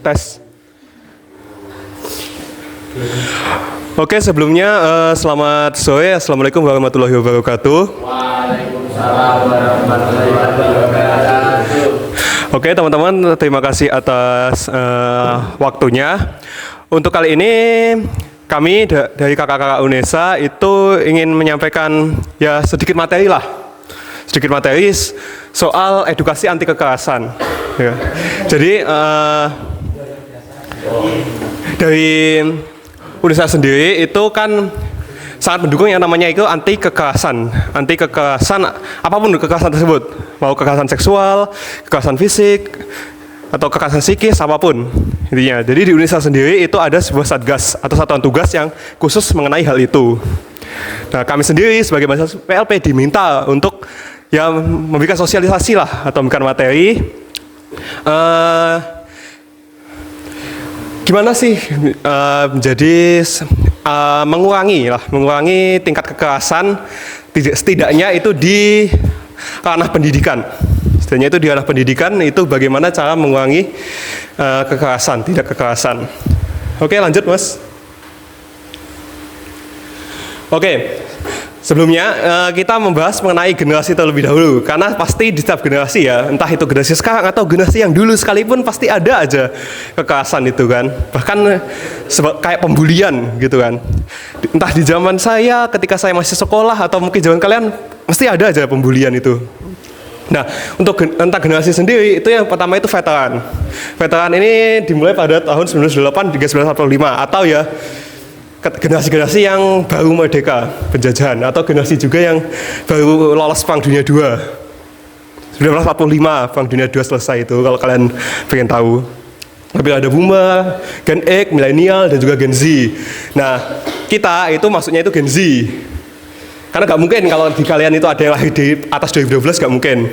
Tes. Oke, sebelumnya selamat sore. Assalamualaikum warahmatullahi wabarakatuh. Waalaikumsalam warahmatullahi wabarakatuh. Oke, teman-teman, terima kasih atas waktunya. Untuk kali ini kami dari kakak-kakak UNESA itu ingin menyampaikan ya sedikit materi soal edukasi anti kekerasan. Ya. Jadi dari UNESA sendiri itu kan sangat mendukung yang namanya itu anti kekerasan apapun kekerasan tersebut, mau kekerasan seksual, kekerasan fisik atau kekerasan psikis apapun intinya. Jadi di UNESA sendiri itu ada sebuah satgas atau satuan tugas yang khusus mengenai hal itu. Nah, kami sendiri sebagai mahasiswa PLP diminta untuk ya memberikan sosialisasi lah atau memberikan materi gimana sih menjadi mengurangi tingkat kekerasan setidaknya itu di ranah pendidikan. Setidaknya itu di ranah pendidikan itu bagaimana cara mengurangi tidak kekerasan. Oke, lanjut Mas. Oke, sebelumnya kita membahas mengenai generasi terlebih dahulu, karena pasti di setiap generasi ya, entah itu generasi sekarang atau generasi yang dulu sekalipun pasti ada aja kekerasan itu kan, bahkan kayak pembulian gitu kan. Entah di zaman saya ketika saya masih sekolah atau mungkin zaman kalian mesti ada aja pembulian itu. Nah, untuk tentang generasi sendiri itu yang pertama itu veteran. Veteran ini dimulai pada tahun 1998 hingga 1945 atau ya generasi-generasi yang baru merdeka penjajahan atau generasi juga yang baru lolos Perang Dunia II. 1945 Perang Dunia II selesai itu kalau kalian pengen tahu. Tapi ada Boomer, Gen X, Milenial dan juga Gen Z. Nah, kita itu maksudnya itu Gen Z. Karena nggak mungkin kalau di kalian itu ada yang lahir di atas 2012, nggak mungkin.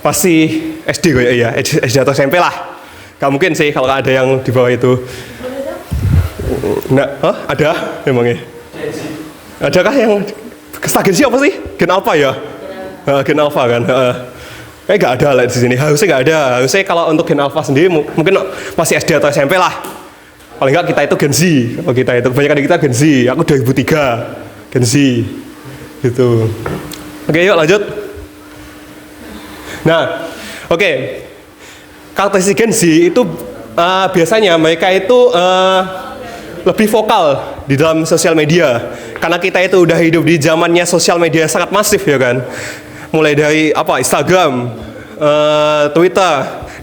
Pasti SD ya, SD atau SMP lah. Nggak mungkin sih kalau ada yang di bawah itu. Nah, ada memangnya? Adakah yang Gen Z apa sih? Gen Alpha ya? Gen Alpha kan? Kayak nggak ada lah di sini. Harusnya nggak ada. Harusnya kalau untuk Gen Alpha sendiri mungkin masih SD atau SMP lah. Paling nggak kita itu Gen Z. Kalau kita itu kebanyakan kita Gen Z. Aku 2003 Gen Z. Gitu. Oke, yuk lanjut. Nah, oke. Karakteristik Gen Z itu biasanya mereka itu lebih vokal di dalam sosial media. Karena kita itu udah hidup di zamannya sosial media sangat masif ya kan. Mulai dari Instagram, Twitter,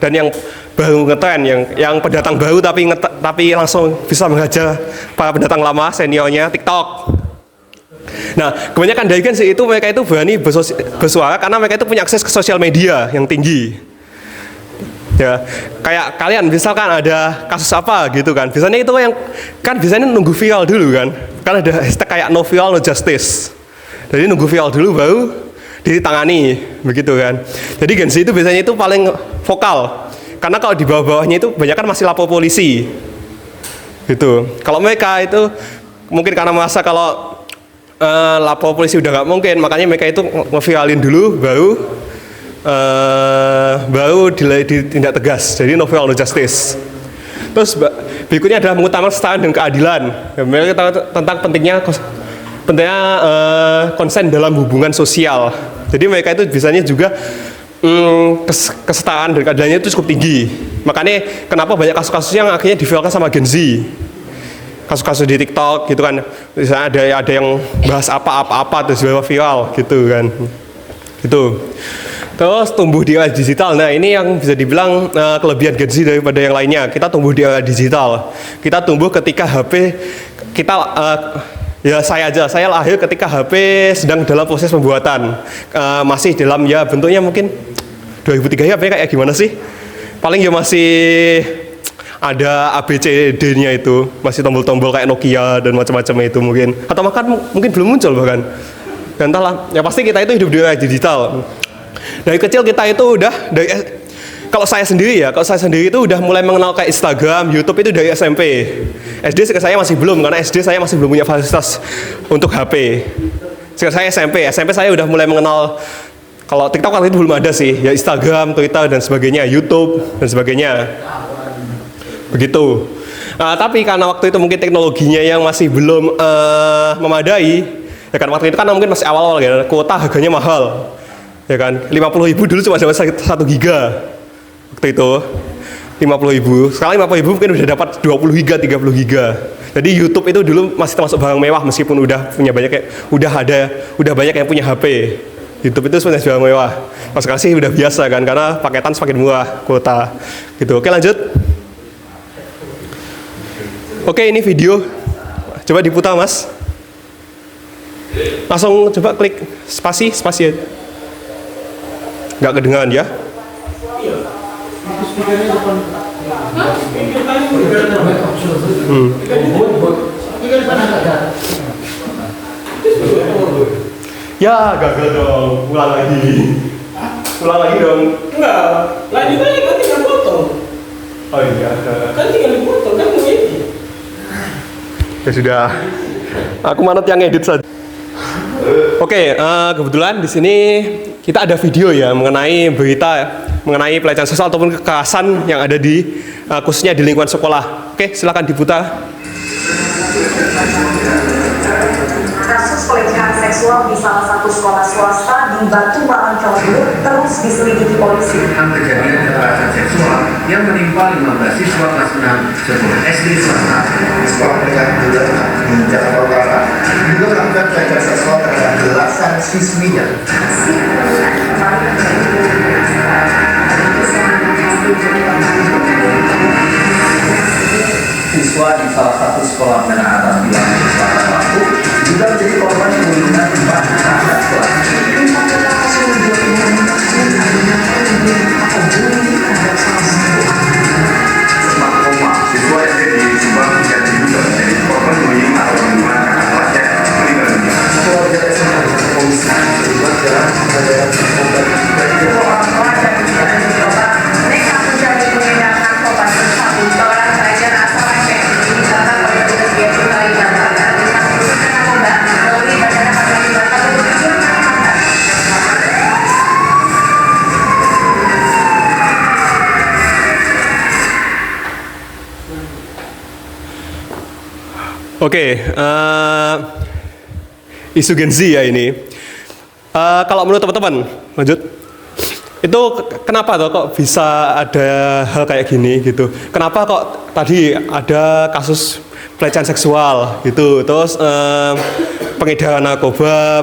dan yang baru ngetren, yang pendatang baru tapi langsung bisa menghajar para pendatang lama seniornya, TikTok. Nah, kebanyakan dari Gen Z itu mereka itu berani bersuara karena mereka itu punya akses ke sosial media yang tinggi. Ya, kayak kalian misalkan ada kasus apa gitu kan. Biasanya itu yang kan biasanya nunggu viral dulu kan. Kan ada hashtag kayak no viral no justice. Jadi nunggu viral dulu baru ditangani begitu kan. Jadi Gen Z itu biasanya itu paling vokal. Karena kalau di bawah-bawahnya itu banyak kan masih lapor polisi. Gitu. Kalau mereka itu mungkin karena merasa kalau lapor polisi udah nggak mungkin, makanya mereka itu ngeviralin dulu baru ditindak tegas. Jadi no viral no justice. Terus berikutnya adalah mengutamakan kesetaraan dan keadilan. Mereka tahu tentang pentingnya konsen dalam hubungan sosial. Jadi mereka itu biasanya juga kesetaraan dan keadilannya itu cukup tinggi. Makanya kenapa banyak kasus-kasus yang akhirnya diviralkan sama Gen Z. Kasus-kasus di TikTok gitu kan, misalnya ada yang bahas apa terus viral gitu kan, gitu. Terus tumbuh di era digital. Nah, ini yang bisa dibilang kelebihan Gen Z daripada yang lainnya. Kita tumbuh di era digital. Kita tumbuh ketika HP kita ya saya lahir ketika HP sedang dalam proses pembuatan, masih dalam ya bentuknya mungkin 2003 ya kayak gimana sih? Paling ya masih ada ABCD-nya itu, masih tombol-tombol kayak Nokia dan macam-macam itu mungkin. Atau mungkin belum muncul bahkan. Dan entahlah, ya pasti kita itu hidup di era digital. Dari kecil kita itu udah kalau saya sendiri itu udah mulai mengenal kayak Instagram, YouTube itu dari SMP. SD saya masih belum, karena SD saya masih belum punya fasilitas untuk HP. Saya SMP saya udah mulai mengenal. Kalau TikTok waktu itu belum ada sih, ya Instagram, Twitter dan sebagainya, YouTube dan sebagainya. begitu. Tapi karena waktu itu mungkin teknologinya yang masih belum memadai, ya kan waktu itu kan mungkin masih awal-awal ya, kuota harganya mahal, ya kan 50.000 dulu cuma dapat 1 giga waktu itu 50.000. Sekarang 50.000 mungkin udah dapat 20 giga, 30 giga. Jadi YouTube itu dulu masih termasuk barang mewah meskipun udah punya banyak udah banyak yang punya HP. YouTube itu sebenarnya barang mewah. Pas sekarang sih udah biasa kan karena paketan semakin murah kuota. Gitu. Oke, lanjut. Oke, ini video. Coba diputar, Mas. Langsung coba klik spasi aja. Nggak kedengaran ya? Ya, gagal dong. Ulang lagi dong. Enggak, lanjut aja kan tinggal potong. Oh iya. Kan tinggal dipotong, kan mau edit. Ya sudah. Aku manut yang edit saja. Oke, kebetulan di sini kita ada video ya mengenai berita mengenai pelecehan seksual ataupun kekerasan yang ada di khususnya di lingkungan sekolah. Oke, silakan diputar. Kasus pelecehan seksual di salah satu sekolah swasta di Batu Malang, Jawa Timur terus diselidiki polisi. Kejadian kekerasan seksual yang menimpa 15 siswa kelas 6 sebuah SD swasta. Sekolah menengah dua di Jakarta Utara juga melakukan pelecehan seksual terhadap belasan siswinya. Siswa di salah satu sekolah menengah atas di Lampung Selatan Lampung juga menjadi korban perundungan tempat terhadap kelas. Sempat koma, siswa SD di Subang yang diduga menjadi korban bullying atau perundungan kakak kelasnya meninggal dunia. Keluarga SMA dan polisi terlibat dalam pengadaan obat dari Orang tua dan juga dicoba mereka menjadi pengedar narkoba sabu. Seorang pelajar asal Aceh ditangkap oleh petugas Bea Cukai dan Pelayanan Dinas Narkoba melalui Bandara Pangkal Batam untuk diamankan. Oke, isu Gen Z ya ini. Kalau menurut teman-teman, lanjut. Itu kenapa tuh kok bisa ada hal kayak gini gitu? Kenapa kok tadi ada kasus pelecehan seksual gitu, terus pengedaran narkoba,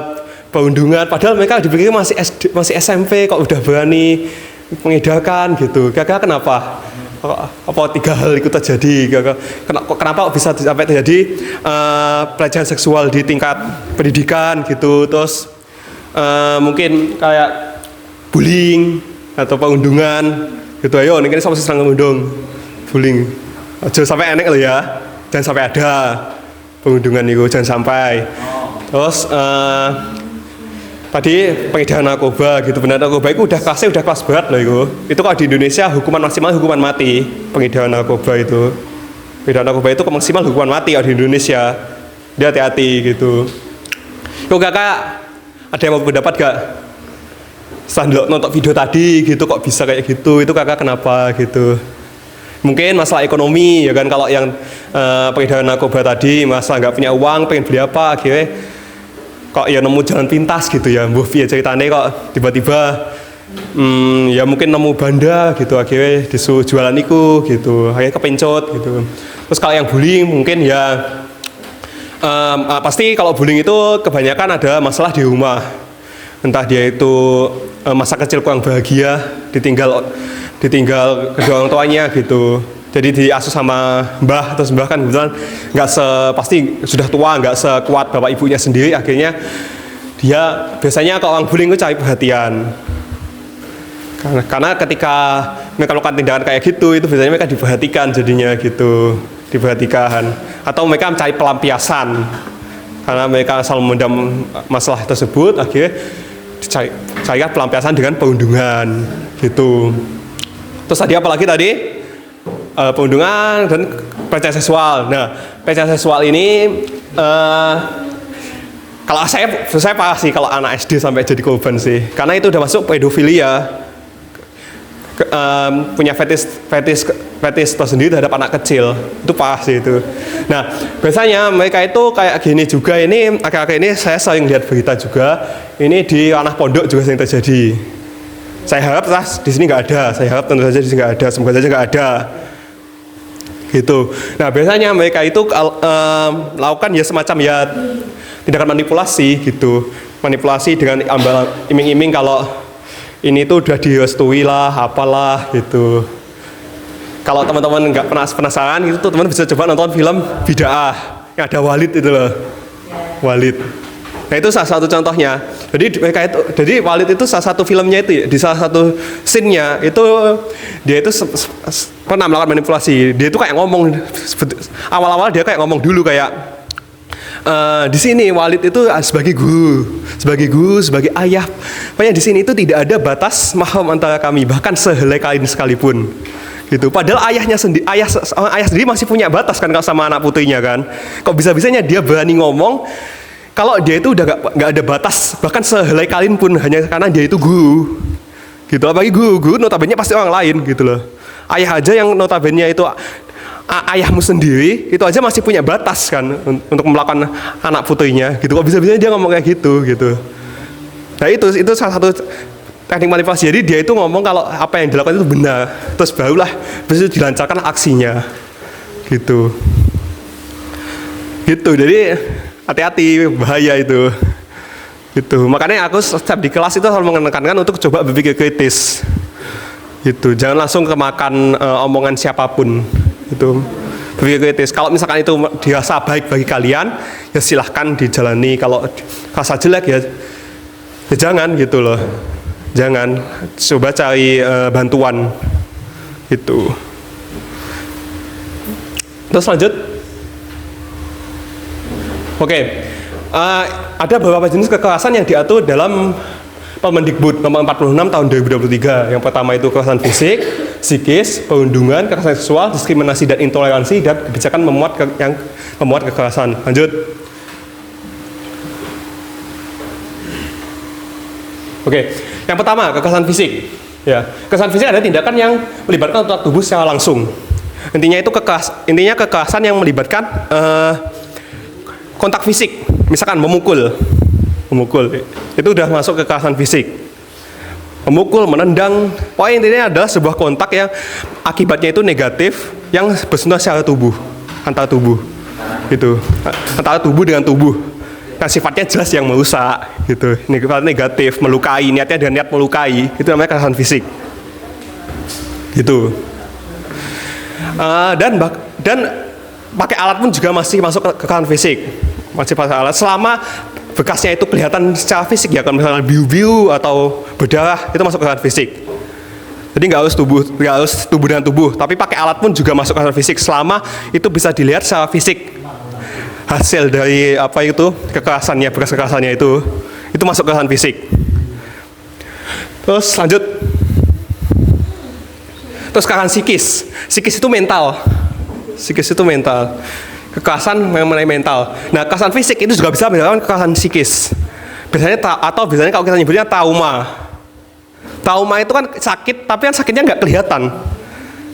perundungan, padahal mereka dipikir masih SD, masih SMP kok udah berani mengedarkan gitu. Kira-kira kenapa? Apa 3 hal itu terjadi? Kenapa kok bisa sampai terjadi pelecehan seksual di tingkat pendidikan gitu, terus mungkin kayak bullying atau perundungan gitu. Ayo ini kan sama serang ngundung bullying jangan sampai enek loh ya, jangan sampai ada perundungan itu, jangan sampai. Terus tadi pengedaran narkoba gitu, benar narkoba itu udah kelas berat loh itu kalau di Indonesia hukuman maksimal hukuman mati. Pengedaran narkoba itu maksimal hukuman mati kalau di Indonesia. Dia hati-hati gitu. Yuk kakak, ada yang mau pendapat gak? Setelah nonton video tadi gitu kok bisa kayak gitu, itu kakak kenapa gitu? Mungkin masalah ekonomi ya kan, kalau yang pengedaran narkoba tadi masalah nggak punya uang, pengen beli apa akhirnya kok ya nemu jalan pintas gitu ya, mbuh ya ceritanya kok tiba-tiba ya mungkin nemu banda gitu, akhirnya disuruh jualan iku gitu, akhirnya kepencut gitu. Terus kalau yang bullying mungkin ya pasti kalau bullying itu kebanyakan ada masalah di rumah, entah dia itu masa kecil kurang bahagia, ditinggal kedua orang tuanya gitu, jadi diasuh sama mbah, terus mbah kan kebetulan pasti sudah tua, nggak sekuat bapak ibunya sendiri, akhirnya dia biasanya kalau orang bullying itu cari perhatian, karena ketika mereka melakukan tindakan kayak gitu itu biasanya mereka diperhatikan jadinya gitu, diperhatikan, atau mereka mencari pelampiasan karena mereka selalu mendam masalah tersebut, akhirnya cari pelampiasan dengan perundungan gitu. Terus tadi apalagi tadi perundungan dan pelecehan seksual. Nah, pelecehan seksual ini kalau saya parah sih kalau anak SD sampai jadi korban sih, karena itu udah masuk pedofilia. punya fetish tersendiri terhadap anak kecil. Itu pasti itu. Nah, biasanya mereka itu kayak gini juga. Ini akhir-akhir ini saya sering lihat berita juga. Ini di ranah pondok juga sering terjadi. Saya harap di sini nggak ada. Saya harap tentu saja di sini nggak ada. Semoga saja nggak ada. Gitu. Nah, biasanya mereka itu melakukan ya semacam ya tindakan manipulasi gitu. Manipulasi dengan iming-iming kalau ini tuh udah direstui lah, apalah gitu. Kalau teman-teman nggak penasaran gitu, tuh teman bisa coba nonton film Bid'ah yang ada Walid itu loh, Walid. Nah itu salah satu contohnya. Jadi Walid itu salah satu filmnya itu ya, di salah satu scene-nya itu dia itu pernah melakukan manipulasi. Dia itu kayak ngomong awal-awal dia kayak ngomong dulu kayak di sini Walid itu sebagai guru, sebagai ayah. Pokoknya di sini itu tidak ada batas mahram antara kami, bahkan sehelai kain sekalipun. Gitu. Padahal ayah sendiri masih punya batas kan sama anak putrinya kan. Kok bisa-bisanya dia berani ngomong kalau dia itu udah nggak ada batas, bahkan sehelai kain pun hanya karena dia itu guru. Gitu. Apalagi guru notabene pasti orang lain gitu loh. Ayah aja yang notabene itu ayahmu sendiri itu aja masih punya batas kan untuk melakukan anak putrinya gitu. Kok bisa-bisanya dia ngomong kayak gitu. Nah itu salah satu teknik manipulasi. Jadi dia itu ngomong kalau apa yang dilakukan itu benar, terus barulah itu dilancarkan aksinya gitu. Jadi hati-hati, bahaya itu gitu. Makanya aku setiap di kelas itu selalu menekankan untuk coba berpikir kritis gitu. Jangan langsung kemakan omongan siapapun. Itu berpikir kritis. Kalau misalkan itu dirasa baik bagi kalian, ya silahkan dijalani. Kalau rasa jelek ya jangan gitu loh. Jangan. Coba cari bantuan. Gitu. Terus lanjut. Oke. Ada beberapa jenis kekerasan yang diatur dalam Permendikbud nomor 46 tahun 2023. Yang pertama itu kekerasan fisik, psikis, perundungan, kekerasan seksual, diskriminasi dan intoleransi, dan kebijakan yang memuat kekerasan. Lanjut. Oke, yang pertama kekerasan fisik. Ya, kekerasan fisik adalah tindakan yang melibatkan otot tubuh secara langsung. Intinya kekerasan yang melibatkan kontak fisik, misalkan memukul, itu udah masuk kekerasan fisik. Memukul, menendang, poin intinya adalah sebuah kontak yang akibatnya itu negatif, yang bersentuhan secara tubuh, antar tubuh, gitu, antara tubuh dengan tubuh, yang sifatnya jelas yang merusak, gitu, negatif, melukai, niatnya dengan niat melukai, itu namanya kekerasan fisik, gitu. Dan pakai alat pun juga masih masuk kekerasan fisik, masih pakai alat selama bekasnya itu kelihatan secara fisik ya, kalau misalnya biu-biu atau berdarah itu masuk kekerasan fisik. Jadi nggak harus tubuh dengan tubuh, tapi pakai alat pun juga masuk kekerasan fisik selama itu bisa dilihat secara fisik hasil dari apa itu kekerasannya, bekas kekerasannya itu masuk kekerasan fisik. Terus lanjut. Terus kekerasan psikis itu mental. Kekerasan mengenai mental. Nah, kekerasan fisik itu juga bisa menyebabkan kekerasan psikis. Biasanya kalau kita nyebutnya trauma. Trauma itu kan sakit, tapi kan sakitnya nggak kelihatan,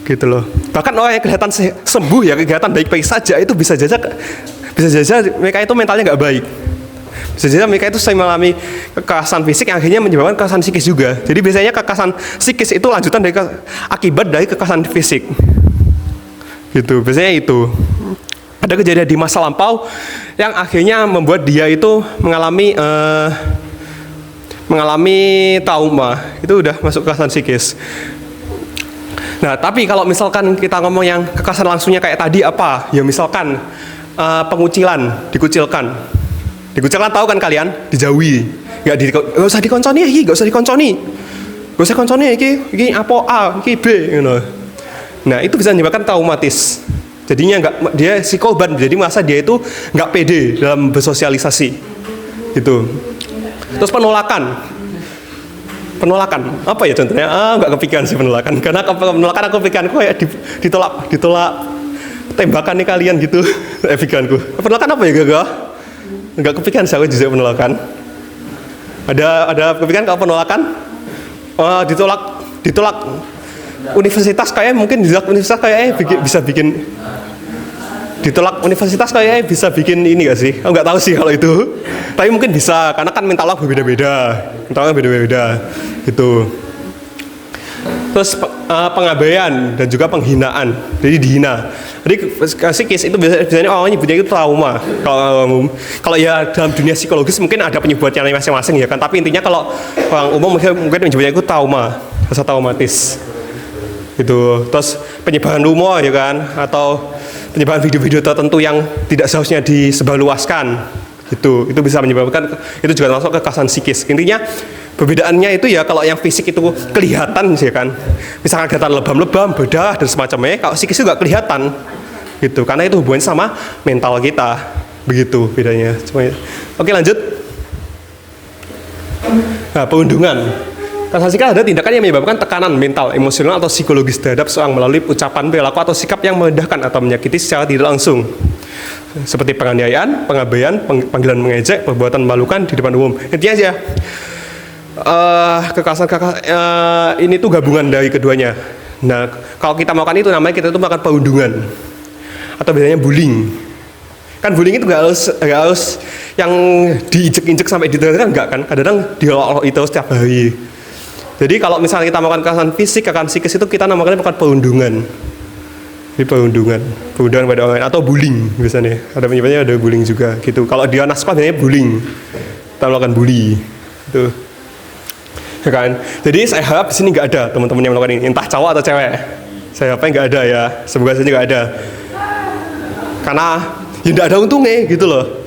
gitu loh. Bahkan orang yang kelihatan sembuh ya, kelihatan baik-baik saja, itu bisa saja mereka itu mentalnya nggak baik. Bisa saja mereka itu sering mengalami kekerasan fisik yang akhirnya menyebabkan kekerasan psikis juga. Jadi biasanya kekerasan psikis itu lanjutan dari akibat dari kekerasan fisik. Gitu, biasanya itu. Ada kejadian di masa lampau yang akhirnya membuat dia itu mengalami trauma. Itu udah masuk kekerasan psikis. Nah, tapi kalau misalkan kita ngomong yang kekerasan langsungnya kayak tadi apa? Ya misalkan pengucilan, dikucilkan tahu kan kalian? Dijauhi. Gak usah dikonconi, gak usah konconi iki apa A, iki B, gitu. Nah, itu bisa menyebabkan traumatis. Jadinya dia si korban, jadi merasa dia itu nggak pede dalam bersosialisasi, gitu. Terus penolakan apa ya contohnya? Nggak kepikiran sih penolakan, karena penolakan aku pikiran kayak ditolak tembakan nih kalian gitu. Pikiranku penolakan apa ya gak? Nggak kepikiran sih aku juga penolakan. Ada kepikiran kalau penolakan? Ditolak universitas kayak mungkin ditolak universitas kayak bisa bikin ditolak universitas kayak bisa bikin ini gak sih? Aku nggak tahu sih kalau itu. Tapi mungkin bisa karena kan mental aku berbeda-beda. Mentalnya beda-beda gitu. Terus pengabaian dan juga penghinaan. Jadi dihina. Jadi psikis itu biasanya orang nyebutnya itu trauma. Kalau ya dalam dunia psikologis mungkin ada penyebabnya masing-masing ya kan. Tapi intinya kalau orang umum mungkin menyebutnya itu trauma, rasa traumatis. Gitu. Terus penyebaran rumor ya kan, atau penyebaran video-video tertentu yang tidak seharusnya disebarluaskan. Itu bisa menyebabkan, itu juga masuk ke kekerasan psikis. Intinya perbedaannya itu ya kalau yang fisik itu kelihatan sih kan, misalkan kelihatan lebam-lebam, bedah dan semacamnya. Kalau psikis itu nggak kelihatan gitu, karena itu hubungannya sama mental kita, begitu bedanya. Oke, lanjut. Nah, perundungan. Kekerasan psikis ada tindakan yang menyebabkan tekanan mental, emosional atau psikologis terhadap seorang melalui ucapan, perilaku atau sikap yang merendahkan atau menyakiti secara tidak langsung, seperti penganiayaan, pengabaian, panggilan mengejek, perbuatan memalukan di depan umum. Intinya aja kekerasan ini tuh gabungan dari keduanya. Nah, kalau kita melakukan itu namanya kita itu melakukan perundungan atau biasanya bullying. Kan bullying itu nggak harus yang diinjek-injek sampai diteror, enggak kan? Kadang-kadang diolok-olok itu setiap hari. Jadi kalau misalnya kita melakukan kekerasan fisik, kekerasan psikis itu kita namakannya bukan perundungan. Ini perundungan pada orang lain atau bullying biasanya. Ada penyebabnya, ada bullying juga gitu. Kalau di anak sekolah biasanya bullying. Kita melakukan bully. Itu. Ya kan? Jadi saya harap di sini nggak ada teman-teman yang melakukan ini, entah cowok atau cewek. Saya harapnya nggak ada ya. Semoga saja nggak ada. Karena ya nggak ada untungnya gitu loh.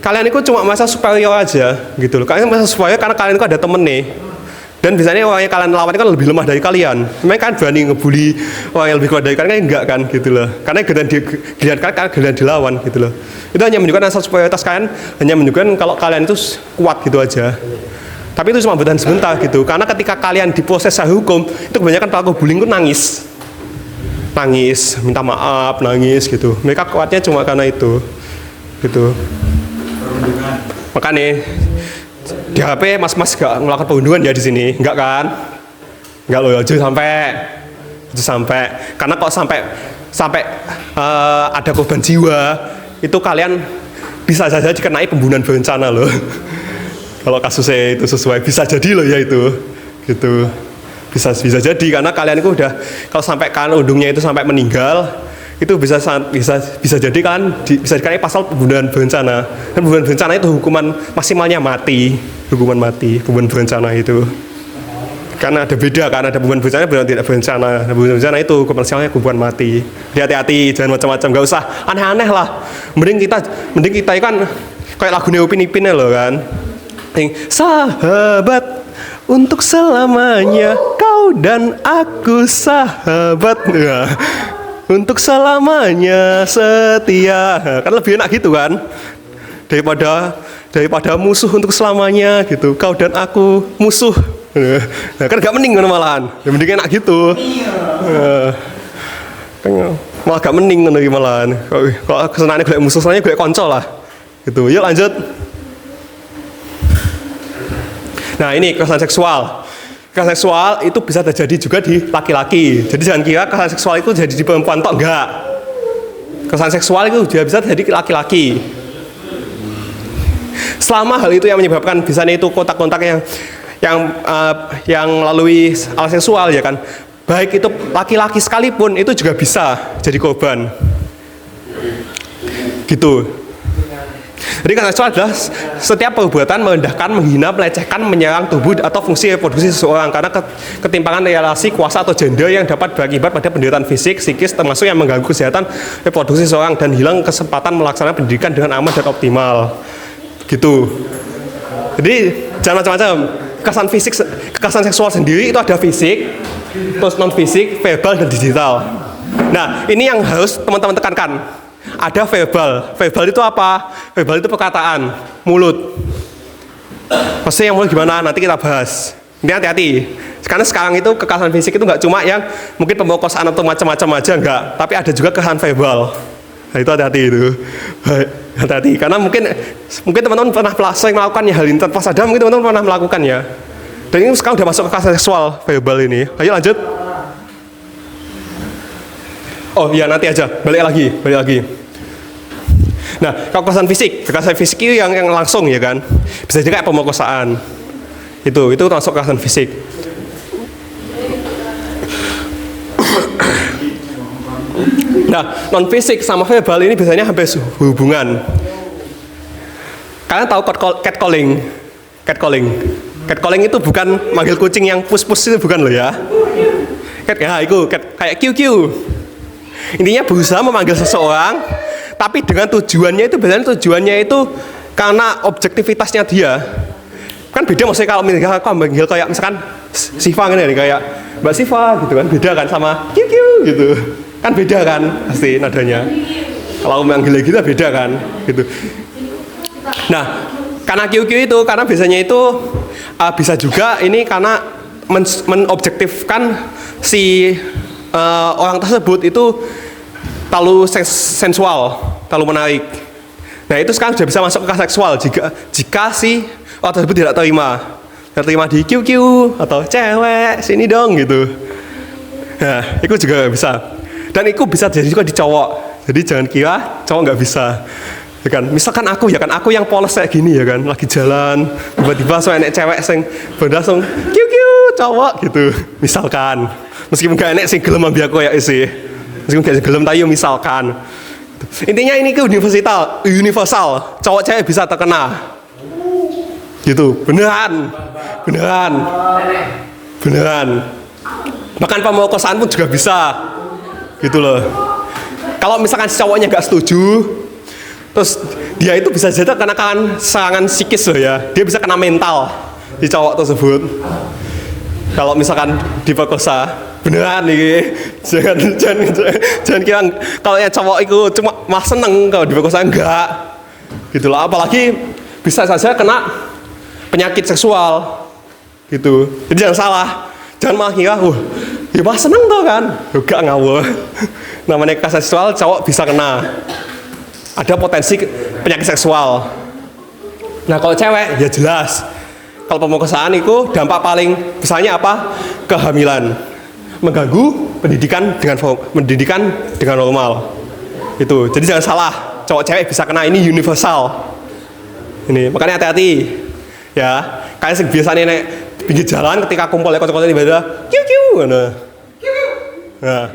Kalian itu cuma masa superior aja gitu loh. Kalian masa superior karena kalian itu ada temen nih. Dan biasanya orang yang kalian lawan itu kan lebih lemah dari kalian. Mereka kan berani ngebully orang yang lebih kuat dari kalian, kan enggak kan gitu loh. Karena giliran kalian dilawan gitu loh. Itu hanya menunjukkan asal superioritas kalian, hanya menunjukkan kalau kalian itu kuat gitu aja. Tapi itu cuma bertahan sebentar gitu. Karena ketika kalian diproses secara hukum, itu kebanyakan pelaku bullying itu nangis, minta maaf, nangis gitu. Mereka kuatnya cuma karena itu gitu. Makanya di HP mas-mas gak melakukan perundungan ya di sini, enggak kan? Enggak loh, jangan sampai. Karena kalau sampai ada korban jiwa, itu kalian bisa saja dikenai pembunuhan berencana loh. Kalau kasusnya itu sesuai, bisa jadi loh ya itu, gitu. Bisa jadi karena kalian itu udah, kalau sampai kan undungnya itu sampai meninggal, itu bisa jadi kan bisa dikenai pasal pembunuhan berencana. Dan pembunuhan berencana itu hukuman maksimalnya mati, pembunuhan berencana itu. Karena ada beda kan, ada pembunuhan berencana dan tidak berencana. Pembunuhan berencana itu hukuman maksimalnya hukuman mati. Hati-hati, jangan macam-macam, nggak usah aneh-aneh lah. Mending kita kan kayak lagu Upin Ipin loh kan. Sahabat untuk selamanya, kau dan aku sahabat. Ya. Untuk selamanya setia, kan lebih enak gitu kan, daripada musuh untuk selamanya gitu. Kau dan aku musuh, nah, kan gak mending kan malahan, ya mending enak gitu. Malah gak mending kan malahan. Kalau kesenangannya gue musuh, senangnya gue konco lah, gitu. Yuk lanjut. Nah ini kekerasan seksual. Kekerasan seksual itu bisa terjadi juga di laki-laki. Jadi jangan kira kekerasan seksual itu jadi di perempuan tok, enggak. Kekerasan seksual itu juga bisa terjadi di laki-laki. Selama hal itu yang menyebabkan biasanya itu kontak-kontak yang melalui alat seksual ya kan. Baik itu laki-laki sekalipun itu juga bisa jadi korban. Gitu. Jadi kekerasan seksual adalah setiap perbuatan merendahkan, menghina, melecehkan, menyerang tubuh atau fungsi reproduksi seseorang karena ketimpangan relasi kuasa atau gender yang dapat berakibat pada penderitaan fisik, psikis, termasuk yang mengganggu kesehatan reproduksi seseorang dan hilang kesempatan melaksanakan pendidikan dengan aman dan optimal. Gitu. Jadi jangan macam-macam. Kekerasan seksual sendiri itu ada fisik, terus non fisik, verbal dan digital. Nah ini yang harus teman-teman tekankan. Ada verbal. Verbal itu apa? Verbal itu perkataan, mulut. Maksudnya yang mulut gimana? Nanti kita bahas. Ini hati-hati. Karena sekarang itu kekerasan fisik itu nggak cuma yang mungkin pemerkosaan atau macam-macam aja, enggak. Tapi ada juga kekerasan verbal. Nah itu hati-hati itu. Hati-hati. Karena mungkin teman-teman pernah melakukan hal ini tanpa sadar, mungkin teman-teman pernah melakukannya. Dan ini sekarang udah masuk kekerasan seksual verbal ini. Ayo lanjut. Oh ya nanti aja, balik lagi. Nah, kekerasan fisik itu yang langsung ya kan. Bisa juga kayak pemerkosaan. Itu termasuk kekerasan fisik. Nah, non fisik sama verbal ini biasanya hampir hubungan. Kalian tahu catcalling? Catcalling itu bukan manggil kucing yang pus-pus itu bukan loh ya. Kayak QQ. Intinya berusaha memanggil seseorang, tapi dengan tujuannya itu karena objektivitasnya dia. Kan beda maksudnya kalau manggil kayak misalkan Siva nih kayak Mbak Siva gitu kan, beda kan sama QQ gitu. Kan beda kan pasti nadanya. Kalau manggil gitu beda kan gitu. Nah, karena QQ itu karena biasanya itu bisa juga ini karena menobjektifkan si orang tersebut itu terlalu sensual, terlalu menarik. Nah itu sekarang sudah bisa masuk ke seksual jika si orang tersebut tidak terima di QQ atau cewek sini dong gitu. Nah itu juga bisa. Dan itu bisa jadi juga di cowok. Jadi jangan kira cowok nggak bisa. Ya kan, misalkan aku yang polos kayak gini ya kan, lagi jalan tiba-tiba so enek cewek sing langsung QQ cowok gitu, misalkan meskipun gak enek sing gelem ambi aku ya isi, meskipun gak gelem tayo misalkan, intinya ini ke universal, cowok cewek bisa terkena, gitu, beneran, bahkan pemerkosaan pun juga bisa, gitu loh. Kalau misalkan si cowoknya gak setuju, terus dia itu bisa jadi kena serangan psikis loh ya. Dia bisa kena mental di cowok tersebut. Kalau misalkan diperkosa, beneran nih. Jangan kira kalau ya cowok itu cuma mah seneng kalau diperkosa enggak. Gitu loh. Apalagi bisa saja kena penyakit seksual. Gitu. Jadi jangan salah. Jangan malah kira, ya mah seneng tuh kan. Enggak ngawur. Namanya kekerasan seksual cowok bisa kena. Ada potensi penyakit seksual. Nah kalau cewek ya jelas. Kalau pemerkosaan itu dampak paling besarnya apa? Kehamilan, mengganggu pendidikan dengan normal. Itu. Jadi jangan salah. Cowok cewek bisa kena, ini universal. Ini makanya hati-hati. Ya, kayak biasanya nek pinggir jalan ketika kumpul ya kocok-kocok ibadah, kiu-kiu. Nah,